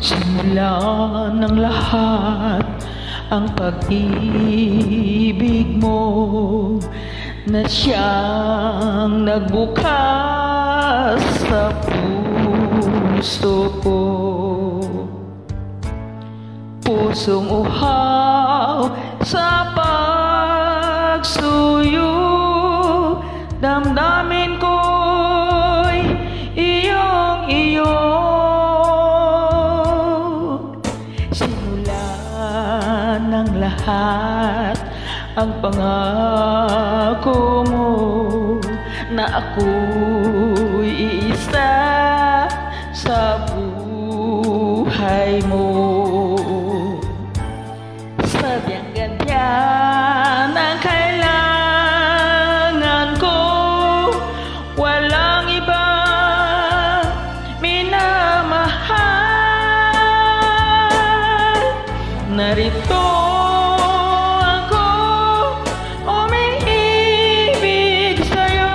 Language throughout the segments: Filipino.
Simula ng lahat ang pag-ibig mo na siyang nagbukas sa puso ko. Pusong uhaw sa pagsuyo, damdamin ko'y iyong-iyo. Simula ng lahat ang pangako mo na ako'y iisa sa buhay mo. Sadyang ganyan ang kailangan ko, walang iba minamahal. Narito ako, umiibig sa'yo.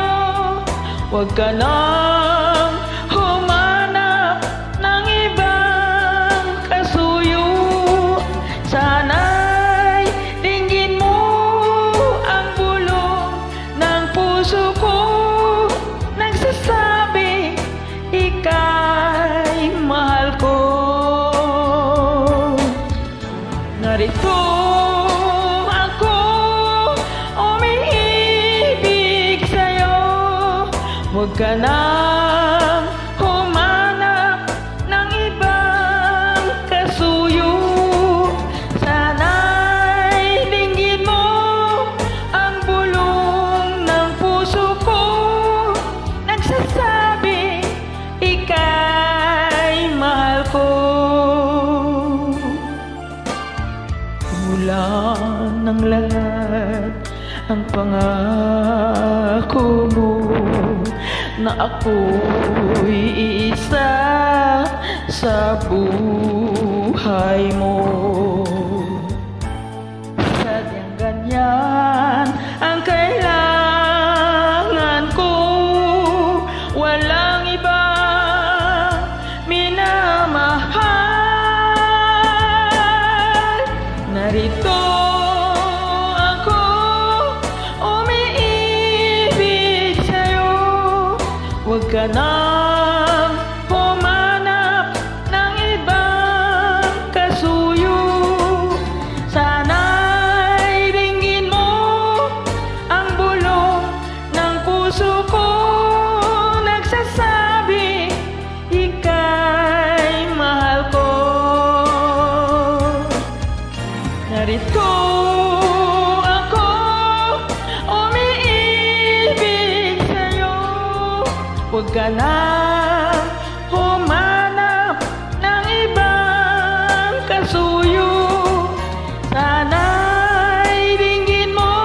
Huwag ka nang humanap ng ibang kasuyo. Sana'y dinggin mo ang bulong ng puso ko, nagsasabi ika'y mahal ko. Narito ako, umiibig sa'yo. Huwag ka nang humanap ng ibang kasuyo. Sana'y dinggin mo ang bulong ng puso ko, nagsasabi ika'y mahal ko. Mula ng lahat ang pangako mo na ako'y iisa sa buhay mo. Sadyang ganyan ang kailangan ko, walang iba minamahal. Narito ako, umiibig sa'yo. Huwag ka nang humanap ng ibang kasuyo. Sana'y dinggin mo ang bulong ng puso ko, nagsasabi ika'y mahal ko. Narito ako, umiibig sa'yo. Huwag ka nang humanap ng ibang kasuyo. Sana'y dinggin mo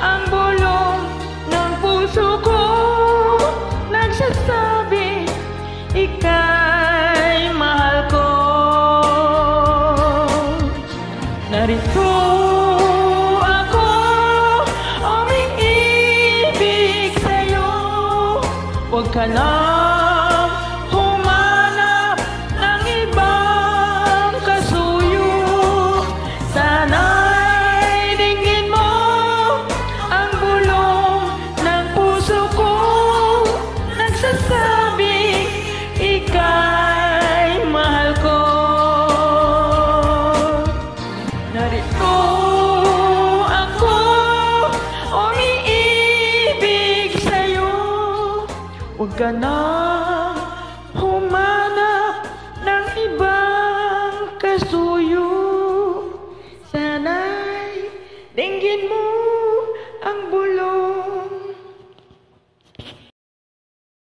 ang bulong ng puso ko, nagsasabi ika'y mahal ko. Narito ako, umiibig sa'yo. Huwag ka nang humanap ng ibang kasuyo. Sana'y dinggin mo ang bulong ng puso ko, nagsasabi ika'y mahal ko. Narito ako, umiibig sa'yo. Huwag ka na